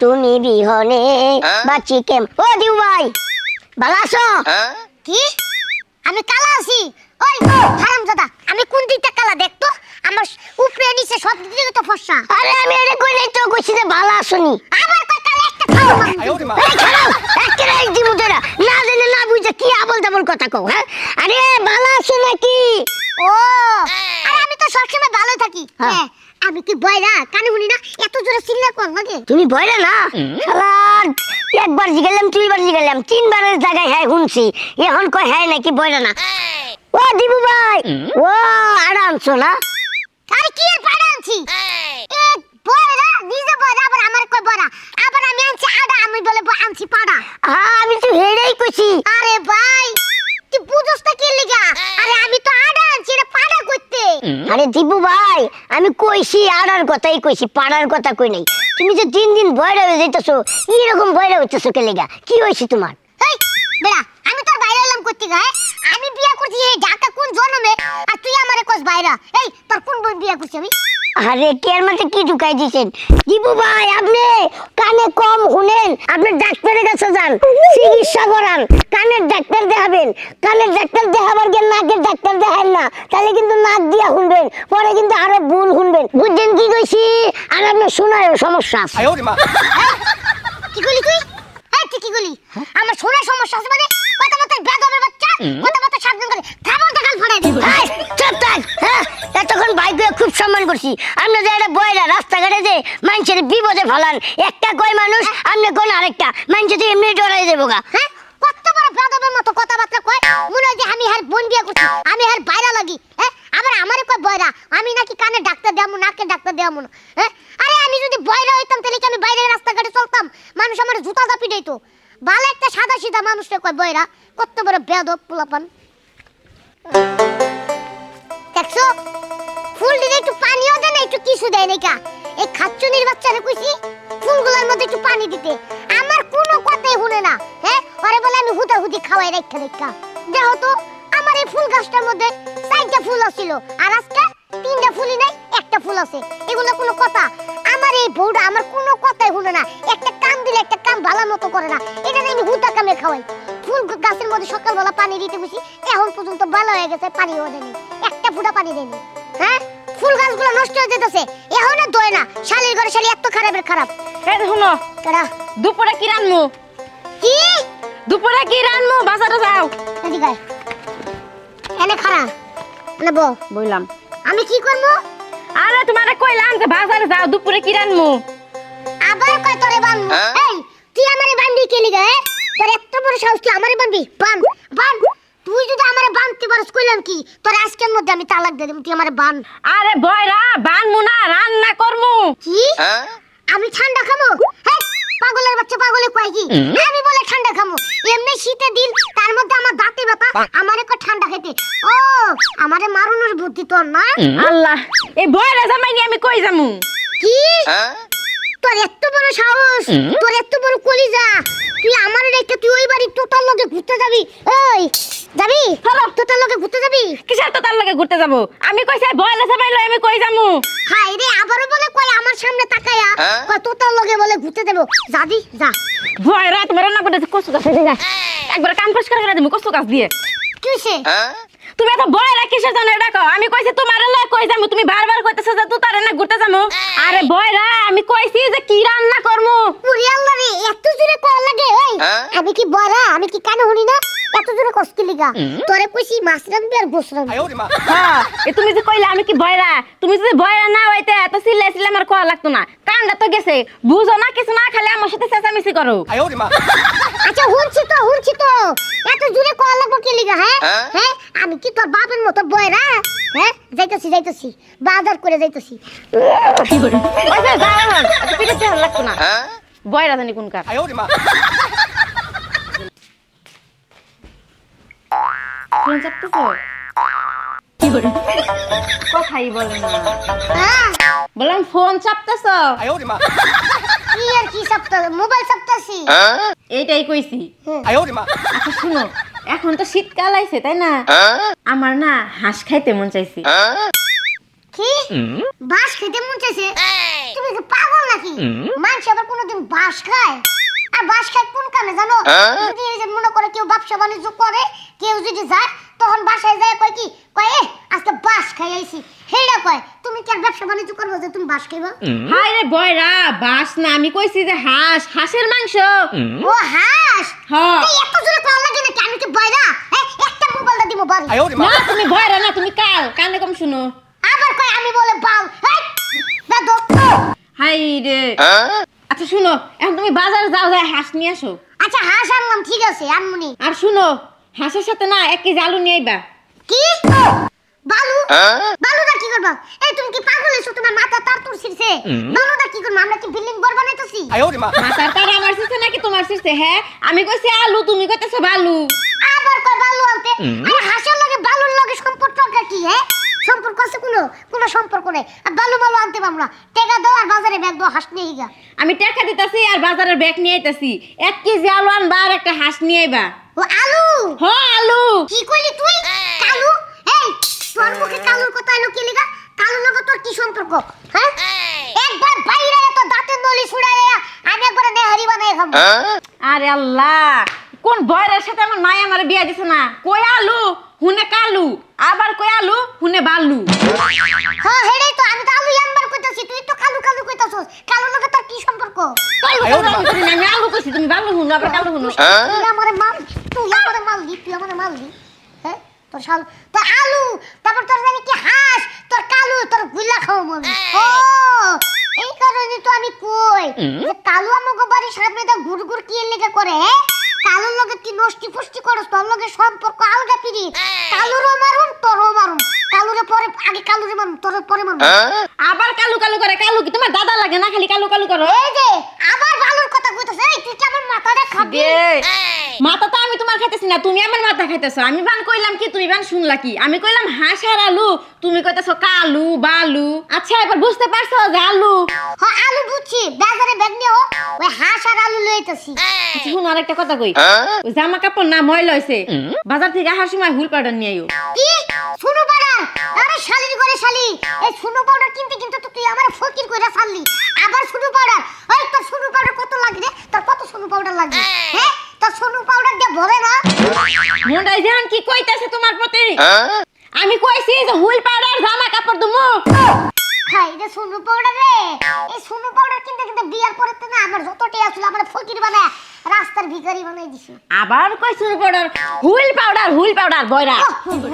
তুমি বিহনে বাঁচি কেম ও দিউ ভাই ভালো আছো? কি আমি কালা আছি? ওই হারামজাদা আমি কোন দিকটা কালা দেখতো? আমার উপরে নিচে সব দিকে তো ফর্সা। আরে আমি এটা কই নাই তো কইছি যে ভালো আছোনি। আবার কই কালা একটা খাও এই খাও একলাই দিমু তোরা না জানে না বুঝে কি আবল তাবল কথা কও। হ্যাঁ আরে ভালো আছো নাকি? ও আরে আমি তো সবসময় ভালো থাকি। হ্যাঁ আমি কি বয়রা কানে শুনি না এত জোরে চিল্লা কোন লাগে? তুমি বয়রা না শালার একবার জিগালাম দুইবার জিগালাম তিনবারের জায়গায় হ্যাঁ শুনছি এখন কই হ্যাঁ নাকি বয়রা না। ও দিবু ভাই ও আরামছো না? আরে কি আর পাড়া আনছি এ বয়রা নিজে বয়রা আবার আমার কই বয়রা আবার আমি আনছি আডা আমি বলে আনছি পাড়া। আমি তো হেড়েই কইছি। আরে ভাই তুই বুঝছ না কি লিগা? আরে আমি তো আডা আনছি এটা পাড়া কইতে। আরে দিবু ভাই আমি কইছি আড়ার কথাই কইছি পাড়ার কথা কই নাই। তুমি যে দিন দিন বয়রা হয়ে যাইতেছো এরকম বয়রা হইতেছো কে লেগা? কি হইছে তোমার? এই বেড়া আমি তোর বাইরে এলাম করতে গায় আমি বিয়া করছি এই ঢাকা কোন জন্মে আর তুই আমারে কস বাইরা? এই তোর কোন বোন বিয়া করছিস? আমি আরে কের মধ্যে কি ঢুকাই দিছেন দিবু ভাই? আপনি কানে কম শুনেন, আপনি ডাক্তারের কাছে যান চিকিৎসা করান, কানের ডাক্তার দেখাবেন। কানের ডাক্তার দেখাবার গিয়ে নাকের ডাক্তার দেখান না, তাহলে কিন্তু নাক দিয়া শুনবেন, পরে কিন্তু আরো ভুল শুনবেন। বুঝছেন কি কইছি? আর আপনার শোনায় সমস্যা আছে। কি কইলি তুই? এই তুই কি কইলি? আমার শোনার সমস্যা আছে মানে কথা মত বেদবের বাচ্চা কথা মত সাবধান করে থামল দেখাল ফড়াই দিব। এই চুপ থাক। হ্যাঁ এতক্ষণ বাইকে খুব সম্মান করছি, আপনি যে একটা বয়রা রাস্তাঘাটে যে মানুষের বিপদে ফেলান, একটা কয় মানুষ আপনি কোন আরেকটা মানুষ তো এমনি ডরাই দেবো গা। হ্যাঁ কত বড় বেদবের মতো কথাবার্তা কয় মনে হয় যে আমি আর বোন বিয়া করছি আমি আর বাইরা লাগি। হ্যাঁ আবার আমারে কয় বয়রা আমি নাকি কানে ডাক্তার দেয়ামু নাকে ডাক্তার দেয়ামু। হ্যাঁ আরে আমি যদি বয়রা হইতাম তাহলে কি আমি বাইরে রাস্তাঘাটে চলতাম মানুষ আমার জুতা দা পিটাইতো? ভালো একটা সাদা সিধা মানুষকে কয় বয়রা কত বড় বেদব পোলাপান। দেখছো ফুল দিলে একটু পানিও দেয় না একটু কিছু দেয় না। এই খাচ্চুনির বাচ্চারে কইছি ফুলগুলোর মধ্যে একটু পানি দিতে, আমার কোনো কথাই শুনে না। হ্যাঁ পরে বলে আমি হুদা হুদি খাওয়াই রাখা দেখা দেখো তো আমার এই ফুল গাছটার মধ্যে 4টা ফুল আছিল আর আজকে 3টা ফুলই নাই একটা ফুল আছে। এগুলো কোনো কথা? আমার এই বউটা আমার কোনো কথাই শুনে না, একটা কাম দিলে একটা কাম ভালো মতো করে না। এটা আমি হুদা কামে খাওয়াই। ফুল গাছের মধ্যে সকালবেলা পানি দিতে গেছি এখন পর্যন্ত ভালো হয়ে গেছে, পানিও দেয়নি, একটা ফুটা পানি দেয়নি। হ্যাঁ ফুল গাছগুলো নষ্ট হয়ে যেতেছে এখন আর দয় না। শালির ঘরে শালি এত খারাপের খারাপ। এই শুনো কেডা দুপুরে কি রান্নু? কি দুপুরে কি রান্নু? বাজারে যাও। এদিকে আয়। এনে খারা এনে বউ বললাম আমি কি করবো? আরে তোমারে কইলাম যে বাজারে যাও দুপুরে কি রান্নু? আবার কয় তোরে বানবো? এই তুই আমারে বানবি কে লিগা? তোর এত বড় সাহস তুই আমারে বানবি? বান বান তুই যদি আমারে বানতে পারস কইলাম কি তোর আজকের মধ্যে আমি তালাক দিয়ে দেব। তুই আমারে বান। আরে বয়রা বানমু না রান্না করমু। কি আমি ঠান্ডা খামু? হ্যাঁ পাগলের বাচ্চা পাগলে কয় কি আমি বলে ঠান্ডা খামু? এমনি শীতে দিন তার মধ্যে আমার দাঁতে ব্যথা আমারে কয় ঠান্ডা খেতে। ও আমারে মারুনোর বুদ্ধি তোর না? আল্লাহ এই বয়রা জামাই নিয়ে আমি কই যামু? কি তোর এত বড় সাহস, তোর এত বড় কলিজা, তুই আমার রেখে তুই ওই বাড়ি তোতার লগে ঘুরতে যাবি? ওই যাবি? হ্যালো তোতার লগে ঘুরতে যাবি? কিসের তো তার লগে ঘুরতে যাবো? আমি কইছি বয়রা জামাই লই আমি কই যামু? হাই রে আবারও বলে কই আমার সামনে তাকায়া কই তোতার লগে বলে ঘুরতে দেব। যাবি যা। বয়রা তুমি রান্না করতেছ কচু গাছ দিয়ে যা একবার কান পরিষ্কার করে দেবো কচু গাছ দিয়ে। কি হইছে? তুমি এত বয়রা কিসের জন্য ডাকো? আমি কইছি তোমার লয় কই যামু, তুমি বারবার কইতেছ যে তুই তার না ঘুরতে যামু। আরে বয়রা আমি কইছি যে কি রান্না করমু। ওরে আল্লাহ রে এত জোরে কল লাগে। ওই আমি কি বড়া আমি কি কানে শুনি না? এত জোরে কষ্ট লিগা তোরে কইছি মাছ রান্নবি আর গোস রান্নবি। হ্যাঁ এ তুমি যে কইলা আমি কি বয়রা, তুমি যদি বয়রা না হইতে এত চিল্লাই আমার কোয়া লাগতো না। কানটা তো গেছে বুঝো না কিছু না খালি আমার সাথে চেঁচামেচি করো। আচ্ছা শুনছি তো এত জোরে কল লাগবো কি লিগা? হ্যাঁ হ্যাঁ আমি কি তোর বাপের মতো বয়রা? হ্যাঁ যাইতাছি বাজার করে যাইতাছি। কি করে আচ্ছা যাও না পিঠে দেওয়া লাগতো না। বয়রা জানি কোন কার। ফোন চাপতেছো? কি করে কথাই বলে না। বললাম ফোন চাপতেছো? কি আর কি চাপতা মোবাইল চাপতাছি। এইটাই কইছি। আচ্ছা শুনো এখন তো শীতকাল আইছে তাই না? আমার না হাঁস খাইতে মন চাইছে। কি বাস খেতে মন চাইছে? তুমি কি পাগল নাকি? মানুষ আবার কোনোদিন বাস খায়? আর বাস খায় কোন কামে জানো? যদি এই যে মনে করে কেউ ব্যবসা বাণিজ্য করে, কেউ যদি যায় তখন বাসায় যায় কয় কি কয় এ আজকে বাস খাই আইছি, হেডা কয়। তুমি কি আর ব্যবসা বাণিজ্য করবে যে তুমি বাস খাইবা? হাই রে বয়রা, বাস না, আমি কইছি যে হাঁস, হাঁসের মাংস। ও হাঁস? হ্যাঁ। এই এত জোরে কল লাগে নাকি? আমি কি বয়রা? একটা মোবাইলটা দিব বাড়ি। না তুমি বয়রা না, তুমি কাল কানে কম শুনো। আবার কয় আমি বলে বাল। এই দাদু। হাই রে। আচ্ছা শুনো, এখন তুমি বাজারে যাও, যাই হাঁস নিয়ে আসো। আচ্ছা হাঁস আনলাম, ঠিক আছে আনমুনি। আর শুনো, হাঁসের সাথে না 1 কেজি আলু নিয়ে আইবা। কি বালু? বালুটা কি করবা? এই তুমি কি পাগল হইছো? তোমার মাথা তার তুর ছিড়ছে। বালুটা কি করব? আমরা কি বিল্ডিং ঘর বানাইতেছি? মাথার তার আমার সিরছে নাকি তোমার সিরছে? হ্যাঁ, আমি কইছি আলু, তুমি কইতেছো বালু। আবার কয় বালু আনতে? আরে হাঁসের লগে বালুর লগে সম্পর্কটা কি? সম্পর্ক আছে কোনো সম্পর্ক নেই। আর বালু বালু আনতে পারবো না। টাকা দাও আর বাজারে ব্যাগ দাও, হাঁস নিয়ে গা। আমি টাকা দিতাছি আর বাজারের ব্যাগ নিয়ে আইতাছি। 1 কেজি আলু আনবা আর একটা হাঁস নিয়ে আইবা। ও আলু? হ্যাঁ আলু। কি কইলি তুই? কালু? এই তোর মুখে কালুর কথা এলো কি লিগা? কালুর লগে তোর কি সম্পর্ক? হ্যাঁ? একবার বাইরে তো দাঁতের নলি ছুড়াইয়া আমি একবার নেহারি বানাই খাবো। আরে আল্লাহ, কোন বয়রের সাথে আমার মাই আমার বিয়া দিছে না? কই আলু হুনে কালু, আবার কই আলু হুনে বালু। হ্যাঁ হেডেই তো, আমি তো আলু আনবার কইতাছি, তুই তো কালু কালু কইতাছস। কালুর লগে তোর কি সম্পর্ক? কালু কালু আমি করি না, আমি আলু কইছি, তুমি বালু হুনো, আবার কালু হুনো। তুই আমারে মাল, তুই আমারে মাল দি, তুই আমারে মাল দি। হ্যাঁ তোর শাল তোর আলু, তারপর তোর জানি কি হাঁস, তোর কালু, তোর গুলা খাও মনে। ও এই কারণে তো আমি কই যে কালু আমাকে বাড়ির সামনে দা গুড়গুড় কি এর লেগে করে? কালুর লগে কি নষ্টি ফুষ্টি করস? তোর লগে সম্পর্ক আলগা পিরি। কালুরও মারুম তোরও মারুম। কালুরে পরে আগে কালুরে মারুম, তোর পরে মারুম। আবার কালু কালু করে। কালু কি তোমার দাদা লাগে না? খালি কালু কালু করো। এই যে আবার বালুর কথা কইতাছ। এই তুই কি আমার মাথাটা খাবি? মাথা তো আমি তোমার খাইতেছি না, তুমি আমার মাথা খাইতেছো। আমি বান কইলাম কি, তুমি বান শুনলা কি? আমি কইলাম হাঁস আর আলু, তুমি কইতেছো কালু বালু। আচ্ছা এবার বুঝতে পারছো যে আলু। হ্যাঁ আলু বুঝছি, বাজারে ব্যাগ নিও, ওই হাঁস আর আলু লইতাছি। আচ্ছা শুনো আরেকটা কথা কই, ওই জামা কাপড় না ময়লা হইছে, বাজার থেকে আসার সময় হুল পাউডার নিয়ে আইও। কি শুনো পাউডার? আরে শালির ঘরে শালি, এই শুনো পাউডার কিনতে কিনতে তো তুই আমার ফকির কইরা ছাড়লি। আবার শুনো পাউডার? ওই তোর শুনো পাউডার কত লাগে রে? তোর কত শুনো পাউডার লাগে? হ্যাঁ তোর শুনো পাউডার দিয়ে ভরে না? মন্ডাই জান কি কইতাছে তোমার প্রতি? আমি কইছি যে হুল পাউডার জামা কাপড় দুমু। হাই রে শুনো পাউডার রে, এই শুনো পাউডার কিনতে কিনতে বিয়ার পরে তো না আমার যত টিয়া ছিল আমার ফকির বানায় রাস্তার ভিখারি বানাই দিছি। আবার কই শুরু পাউডার? হুল পাউডার বয়রা।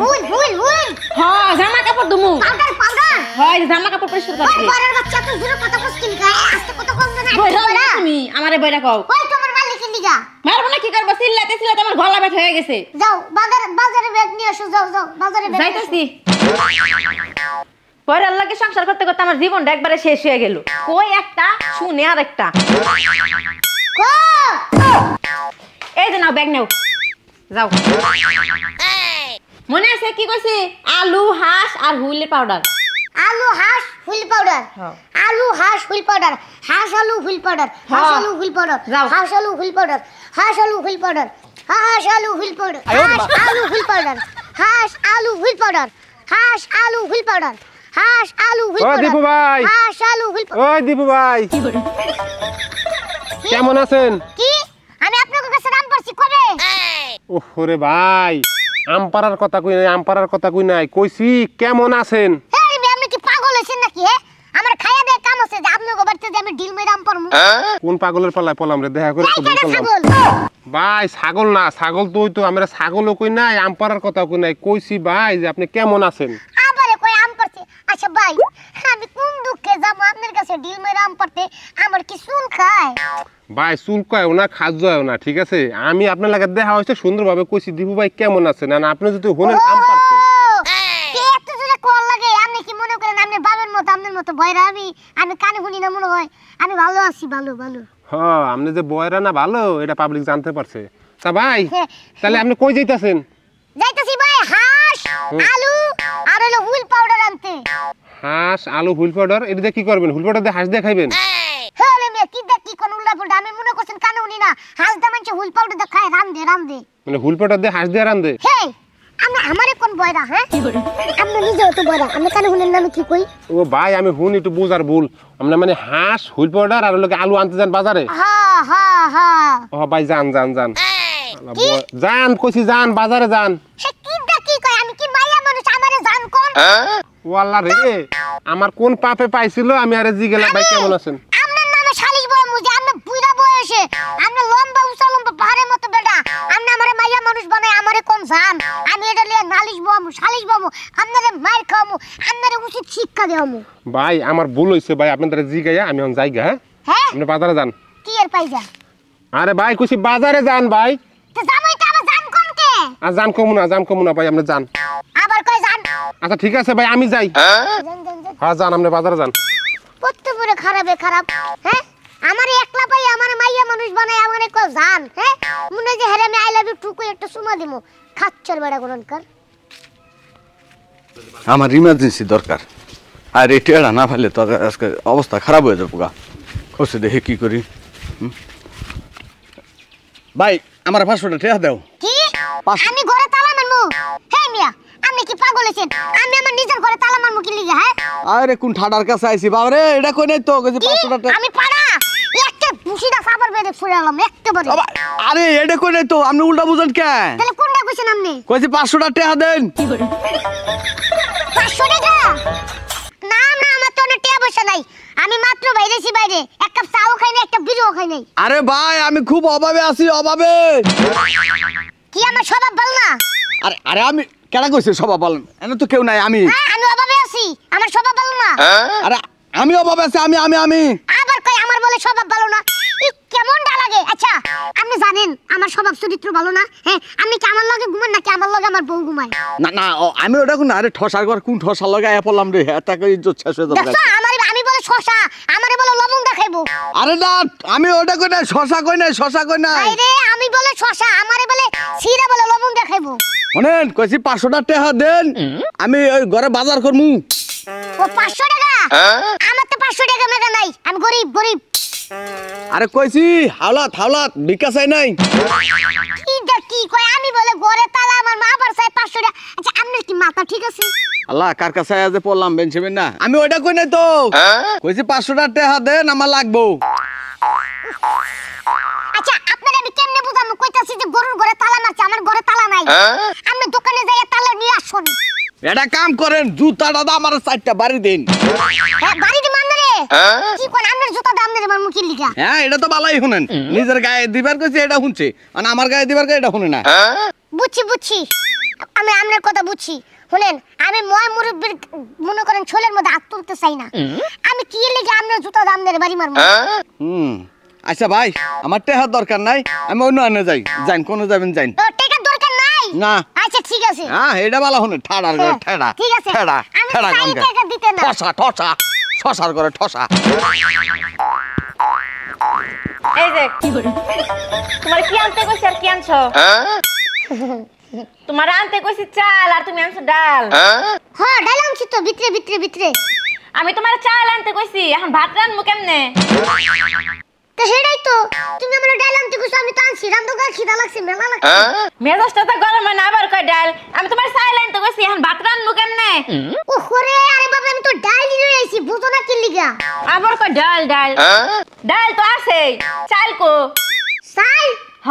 হুল হুল হুল হ্যাঁ জামা কাপড় দুমু। Powder powder. হয় জামা কাপড় পরিষ্কার ওই করতে। বড়ের বাচ্চা তুই দূরে কথা কইছিস কি? আস্তে কথা কম না। বয়রা তুমি আমারে বয়রা কও। ওই তোমার মালিকের লিগা। মারবো না কি করবো? চিল্লাতে চিল্লাতে আমার গলা ব্যথা হয়ে গেছে। যাও বাজারে ব্যাগ নিয়ে আসো, যাও বাজারে ব্যাগ নিয়ে আসো। যাইতাছি। পরে আল্লাহকে সংসার করতে করতে আমার জীবনটা একবারে শেষ হয়ে গেল। কই একটা শুনে আর একটা। কো এই যে নাও ব্যাগ নাও, যাও। মনে আছে কি কইছি? আলু হাঁস আর হুইলের পাউডার। আলু হাঁস হুইল পাউডার। হ্যাঁ। আলু হাঁস হুইল পাউডার। হাঁস আলু হুইল পাউডার। হাঁস হ্যাঁ। আলু হুইল পাউডার। যাও। হাঁস আলু হুইল পাউডার। হাঁস আলু হুইল পাউডার। হাঁস আলু হুইল পাউডার। হাঁস আলু হুইল পাউডার। হাঁস আলু হুইল পাউডার। হাঁস আলু হুইল পাউডার। হাঁস আলু হুইল ও পাউডার। দীপু ভাই, হাঁস আলু হুইল পাউডার। ওই দীপু ভাই, কেমন আছেন? কি আমি আপনাদের কাছে নাম পড়ছি কবে? ওরে ভাই, আম পাড়ার কথা কই নাই, আম পাড়ার কথা কই নাই, কইছি কেমন আছেন? এই মেয়ে আপনি কি পাগল হইছেন নাকি? আমার খায়া দেয়া কাম আছে যে আপনাদের বাড়িতে যে আমি ডিল মেরাম পারমু। কোন পাগলের পাল্লায় পলাম রে, দেখা করে এই তো কেডা বললাম। ছাগল? ভাই ছাগল না, ছাগল তো ওই তো আমরা ছাগলও কই নাই, আম পাড়ার কথা কই নাই, কইছি ভাই যে আপনি কেমন আছেন? আবারে কই আম পারছে। আচ্ছা ভাই আমি কোন দুঃখে যাবো আপনার কাছে ডিল মেরে আম পারতে? আমার কি চুল খায়? ভাই চুল কয়ও না, খাজুয়াও না, ঠিক আছে? আমি আপনার লাগে দেখা হয়েছে সুন্দরভাবে কইছি দীপু ভাই কেমন আছেন, আর আপনি যদি হলেন আম পারছেন। কে এত জোরে কল লাগে? আপনি কি মনে করেন আপনি বাবার মতো আপনার মতো ভয়রা? আমি কানে শুনি না মনে হয়। আমি ভালো আছি, ভালো ভালো। হ্যাঁ, আপনি যে বয়রা না ভালো এটা পাবলিক জানতে পারছে। তা ভাই হ্যাঁ। তাহলে আপনি কই যাইতাছেন? যাইতাছি ভাই হাঁস আলু আর হলো হুইল পাউডার আনতে। হাঁস আলু হুইল পাউডার, এটা দিয়ে কি করবেন? হুইল পাউডার দিয়ে হাঁস দিয়ে খাইবেন? হলে মে কি দেখ কি কোন উল্টা পুল্টা? আমি মনে করছেন কানে শুনি না? হাঁস দা মানছে হুইল পাউডার দা খায় রান্দে। মানে হুইল পাউডার দিয়ে হাঁস দিয়ে রান্ধে? হেই আমি আমারে কোন বয়রা হ্যাঁ আপনি নিজেও তো বয়রা আপনি কানে শুনেন না আমি কি কই ও ভাই আমি হুন একটু বুঝার ভুল আমরা মানে হাঁস হুইল পাউডার আর লোকে আলু আনতে যান বাজারে হ্যাঁ হ্যাঁ হ্যাঁ ও ভাই যান যান যান যান কইছি যান বাজারে যান সে কি কয় আমি কি মাইয়া মানুষ আমারে জান কোন ও আল্লাহ রে আমার কোন পাপে পাইছিল আমি আরে জিগেলাম ভাই কেমন আছেন আপনার নামে শালিশ বয় মুজে আপনি বুইড়া বয়সে আপনি লম্বা উঁচা লম্বা পাহাড়ের মতো বেটা আপনি আমারে মাইয়া মানুষ বানায় আমারে কোন জান আমি এটা লিয়ে নালিশ বমু শালিশ বমু আপনারে মার খামু আপনারে উচিত শিক্ষা দেওয়ামু ভাই আমার ভুল হইছে ভাই আপনাদের জিগাইয়া আমি এখন যাইগা হ্যাঁ হ্যাঁ আপনি বাজারে যান কি এর পাইজা আরে ভাই কইছি বাজারে যান ভাই তো জামাই তো আবার জান কোন কে আর জান কমু না ভাই আপনি যান আবার কই জান আচ্ছা ঠিক আছে ভাই আমি যাই জান হ্যাঁ যান আপনি বাজারে যান প্রত্যেকবারে খারাপ হ্যাঁ আমার একলা পাই আমার মাইয়া মানুষ বানায় আমারে কো জান হ্যাঁ মনে যে হেরে আমি আই লাভ ইউ টুকু একটা সুমা দিমু খাচ্চর বেড়া গুনন কর আমার ইমার্জেন্সি দরকার আর এই টেড়া না ফেলে তো আজকে অবস্থা খারাপ হয়ে যাবো গা খসে দেখে কি করি ভাই আমার 500টা টেড়া দাও কি 500 আমি ঘরে তালা মারমু হে মিয়া আপনি কি পাগল হইছেন আমি আমার নিজের ঘরে তালা মারমু কি লিগা হ্যাঁ আরে কোন ঠাডার কাছে আইছি বাবারে এটা কই নাই তো কইছি কি? 500টা টেড়া আমি পাড়া একটা বুশিটা সাবার বেরে ফুরালাম একেবারে বাবা, আরে এটা কই নাই তো আপনি উল্টা বুঝেন কেন তাহলে কোনটা কইছেন আপনি কইছি 500টা টেড়া দেন 500 টাকা না আমার তো টিয়া পয়সা নাই আমি মাত্র বাইরেছি বাইরে এক কাপ চাও খাই নাই একটা বিড়িও খাই নাই আরে ভাই আমি খুব অভাবে আছি অভাবে কি আমার স্বভাব ভালো না আরে আরে আমি কেন কইছি সবাই বলেন এনে তো কেউ নাই আমি হ্যাঁ আমি অভাবে আছি আমার স্বভাব ভালো না আরে আমি অভাবে আছি আমি আবার কই আমার বলে স্বভাব ভালো না কেমনটা লাগে আচ্ছা আপনি জানেন আমার স্বভাব চরিত্র ভালো না হ্যাঁ আমি কি আমার লগে ঘুমান নাকি আমার লগে আমার বউ ঘুমায় না না আমি ওটা কোন আরে ঠসার ঘর কোন ঠসার লাগায় পড়লাম রে এটাকে ইজ্জত শেষ হয়ে যাবে দেখছো আমি বলে শশা আমারে বলে লবণ দেখাইবো আরে না আমি ওটা কই না শশা কই না আরে আমি বলে শশা আমারে বলে সিরা বলে লবণ দেখাইবো শুনেন কইছি 500টা টাকা দেন আমি ওই ঘরে বাজার করমু ও 500 টাকা আমার তো 500 টাকা মেগা নাই আমি গরিব আরে কইছি হাওলাত ভিক্ষা চাই নাই কি কয় আমি বলে ঘরে তালা আমার মা আবার চাই 500 টাকা আচ্ছা আপনার কি মাথা ঠিক আছে আল্লাহ কার কাছে আজ পড়লাম বেনছেন না আমি ওটা কই নাই তো কইছি 500টা টাকা দেন আমার লাগবো আচ্ছা আপনার আমি কেমনে বুঝামু কইতাছি যে গরুর ঘরে তালা মারছে আমার ঘরে তালা নাই আপনি দোকানে যাইয়া তালা নিয়ে আসুন এটা কাম করেন জুতাটা দা আমার 4টা বাড়ি দেন হ্যাঁ বাড়িতে মারনে রে কি কোন আপনার জুতা দাম নেই আমার মুখের লিগা হ্যাঁ এটা তো ভালোই শুনেন নিজের গায়ে দিবার কইছি এটা শুনছে আর আমার গায়ে দিবার কই এটা শুনে না বুঝছি আমি আপনার কথা বুঝছি শুনেন আমি ময় মুরব্বির মনে করেন ছোলের মধ্যে হাত তুলতে চাই না আমি কি লেগে আপনার জুতা দাম নেই বাড়ি মারবো আচ্ছা ভাই আমার টেহার দরকার নাই আমি অন্য আনে যাই যাইন কোন যাবেন যাইন তো টাকার দরকার নাই না আচ্ছা ঠিক আছে হ্যাঁ এটা ভালো শুনে ঠাড়ার ঘরে ঠেড়া ঠিক আছে ঠেড়া আমি ঠেড়া চাই কাম টাকা দিতে না ঠসা শশার ঘরে ঠসা এই যে তোমার কি আনতে কইছি আর কি আনছো তোমার আনতে কইছি চাল আর তুমি আনছো ডাল হ্যাঁ ডাল আনছি তো ভিতরে আমি তোমার চাল আনতে কইছি এখন ভাত রান্নবো কেমনে তো হেডাই তো তুমি আমার ডাল আনতে কইছো আমি তো আনছি রান্দো গা খিদা লাগছে মেলা লাগছে মেজাজটা তো গরম হয় না আবার কয় ডাল আমি তোমার চাল আনতে কইছি এখন ভাত রান্নবো কেমনে ও হরে আরে বাবা আমি তো ডাল নিয়ে আইছি বুঝো না কি লিগা আবার কয় ডাল ডাল তো আছে চাল কো সাই হ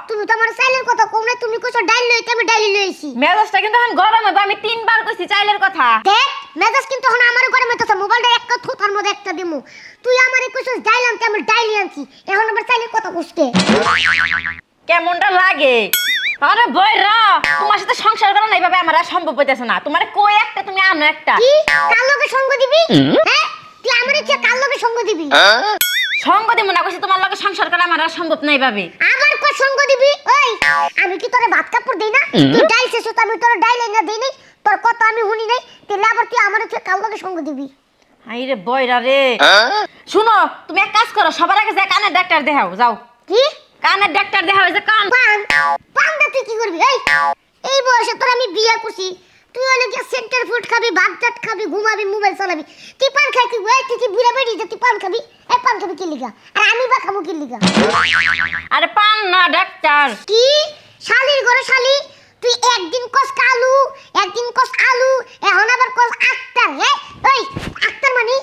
তুমি তো আমার সাইলের কথা কও না তুমি কইছো ডাল লইতে আমি ডাল লই আইছি মেজাজটা কিন্তু এখন গরম হবে আমি 3বার কইছি চাইলের কথা দেখ মেজাজ কিন্তু এখন আমার ঘরে মেতাছে মোবাইলটা একটা থুতার মধ্যে একটা দিমু তুই আমারে কইছস ডাল আনতে আমি ডাল আনছি এখন আমার সাইলের কথা কইতে কেমনটা লাগে আরে বইরা তোমার সাথে সংসার করা না এইভাবে আমার আর সম্ভব হইতেছে না তোমার কই একটা তুমি আনো একটা কি কাল লগে সঙ্গ দিবি হ্যাঁ তুই আমারে কি কাল লগে সঙ্গ দিবি সঙ্গ দিব না কইছি তোমার লগে সংসার করা আমার আর সম্ভব নাই ভাবে আবার কো সঙ্গ দিবি ওই আমি কি তোরে ভাত কাপড় দেই না তুই ডাল শেষ তো আমি তোরে ডাল এনে দেই নাই তোর কথা আমি শুনি নাই তাহলে আবার তুই আমারে তুই কাল লগে সঙ্গ দিবি আইরে বইরা রে শুনো তুমি এক কাজ করো সবার আগে যা কানের ডাক্তার দেখাও যাও কি কানের ডাক্তার দেখাও যে কান পান দা তুই কি করবি এই বয়সে তোর আমি বিয়ে করছি তুই অনেক সেন্টার ফুড খাবি ভাত খাবি ঘুমাবি মোবাইল চালাবি তুই পান খাই কি ওই তুই কি বুড়া বেড়ি তুই পান খাবি এই পান খাবি কি লিগা আর আমি বা খাবো কি লিগা আরে পান না ডাক্তার কি শালির ঘরে শালি তুই একদিন কস কালু একদিন কস আলু এখন আবার কস আক্তার হ্যাঁ ওই আক্তার মানে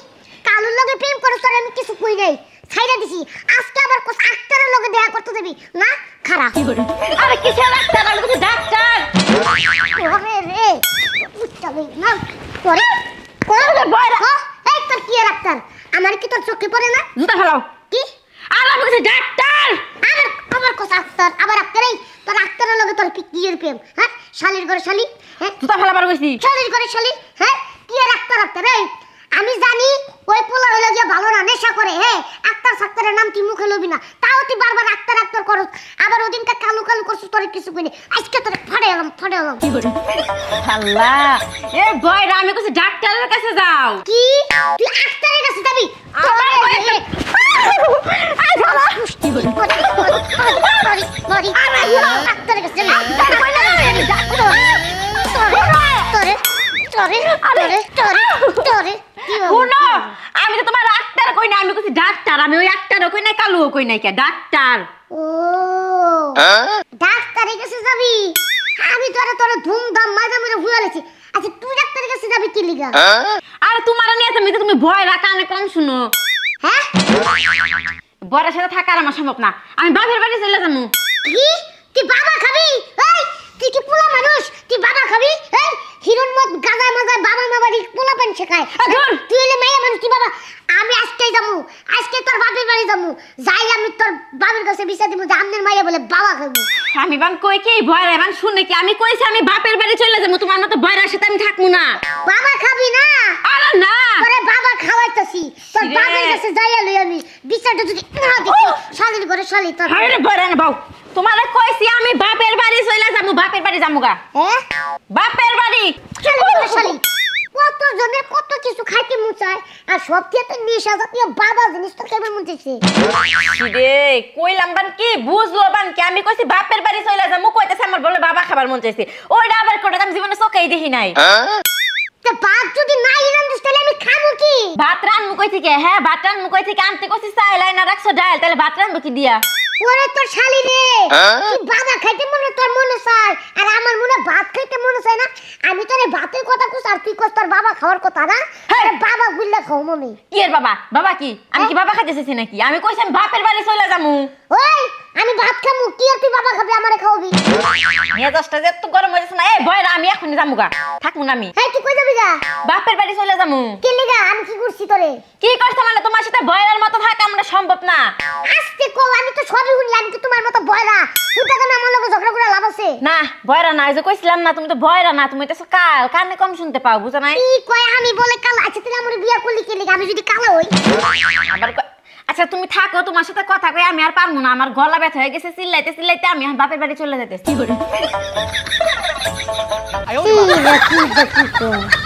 কালুর লগে প্রেম করছ তোর আমি কিছু কই নাই ছাইরা দিছি আজকে আবার কস আক্তারের লগে দেখা করতে দিবি না খারাপ আরে কিসের ডাক্তার আমি বলছি ডাক্তার ওরে রে উচ্চাবে না করে কোন বয়রা এই তোর কি ডাক্তার আমার কি তোর চোখে পড়ে না জুতা ফেলাও কি আর আমি বলছি ডাক্তার আবার আবার কস আক্তার আবার আক্তার এই তোর আক্তারের লগে তোর কিয়ের প্রেম হ্যাঁ শালির ঘরে শালি হ্যাঁ জুতা ফেলাবার কইছি শালির ঘরে শালি হ্যাঁ কি আক্তার আক্তার এই আমি জানি ওই পোলা হইলো যে ভালো না নেশা করে হ্যাঁ আক্তার সাক্তারের নাম তুই মুখে লবি না তাও তুই বারবার আক্তার আক্তার করস আবার ওদিনটা কালু কালু করছিস তোর কিছু কইনি আজকে তোর ফাড়ে এলাম আল্লাহ এ বয়রা আমি কইছি ডাক্তারের কাছে যাও কি তুই আক্তারের কাছে যাবি আমার কইছে আক্তারের কাছে যাবি শুনো আমি তো তোমার ডাক্তার কই না আমি কইছি ডাক্তার আমি ওই ডাক্তারও কই না কালুও কই না কে ডাক্তার ও ডাক্তারের কাছে যাবি আমি তোরা ধুমধাম মাঝে মাঝে ভুয়ালেছি আচ্ছা তুই ডাক্তারের কাছে যাবি কি লিগা আর তোমার নিয়ে তুমি ভয়রা কানে কম শুনো হ্যাঁ বরের সাথে থাকার আমার সম্ভব না আমি বাপের বাড়ি চলে যাবো কি তুই বাবা খাবি এই তুই কি পোলা মানুষ তুই বাবা খাবি এই হিরোর মত গাজা মাজা বাবা মা বাড়ি পোলা পান শেখায় তুই হলে মাইয়া মানুষ তুই বাবা আমি আজকেই যাবো আজকে তোর বাপের বাড়ি যাবো যাই আমি তোর বাবার কাছে বিচার দিব যে আমনের মাইয়া বলে বাবা খাবো আমি বান কই কি ভয়রা বান শুনে কি আমি কইছি আমি বাপের বাড়ি চলে যাবো তোমার মতো ভয়রার সাথে আমি থাকবো না বাবা খাবি না আরে না তোরে বাবা খাওয়াইতাছি তোর রে। বাবার কাছে যাইয়া লই আমি বিচারটা যদি না দেখি শালির ঘরে শালি তোর আরে ভয়রা না বাউ তোমারে কইছি আমি বাপের বাড়ি চলে যাবো বাপের বাড়ি যামুগা হ্যাঁ বাপের বাড়ি শালি ঘরে শালি কত জনের কত কিছু খাইতে মন চায় আর সব থেকে তো নেশা জাতীয় বাবা জিনিস তো কেমন মন চাইছে রে কইলাম বান কি বুঝলো বান কি আমি কইছি বাপের বাড়ি চলে যাবো কইতেছে আমার বলে বাবা খাবার মন চাইছে ওইটা আবার কোটা আমি জীবনে চোখেই দেখি নাই তা বাপ যদি নাই রান্দিস তাহলে আমি খাবো কি ভাত রান্নু কই থেকে হ্যাঁ ভাত রান্নু কই থেকে আনতে কইছি চাইলাই না রাখছো ডাল তাহলে ভাত রান্নু কি দিয়া ওরে তোর শালি রে তুই বাবা খাইতে মনে তোর মনে চায় আর আমার মনে ভাত খাইতে মনে চায় না আমি তোরে ভাতের কথা কইছ আর তুই কইছ তোর বাবা খাওয়ার কথা না আরে বাবা গুল্লা খাও মনে কি এর বাবা বাবা কি আমি কি বাবা খাইতেছি নাকি আমি কইছি আমি বাপের বাড়ি চলে যাবো ওই আমি ভাত খামু কি আর তুই বাবা খাবি আমারে খাওয়াবি মেজাজটা যে এত গরম হয়েছে না এই ভয়রা আমি এখনই যামুগা থাকবো না আমি এই তুই কই যাবি গা বাপের বাড়ি চলে যাবো কে লিগা আমি কি করছি তোরে কি করছ মানে তোমার সাথে ভয়রার মতো থাকা আমরা সম্ভব না আস্তে কও আমি তো সবই শুনলাম আমি কি তোমার মতো বয়রা তুই তো আমার লগে ঝগড়া করে লাভ আছে না ভয়রা না ওই যে কইছিলাম না তুমি তো ভয়রা না তুমি তো কাল কানে কম শুনতে পাও বুঝা নাই কি কয় আমি বলে কাল আচ্ছা তুই আমার বিয়া করলি কে লিগা আমি যদি কালো হই আবার আচ্ছা তুমি থাকো তোমার সাথে কথা কই আমি আর পারবো না আমার গলা ব্যথা হয়ে গেছে চিল্লাইতে চিল্লাইতে আমি এখন বাপের বাড়ি চলে যাইতেছি কি রে, কি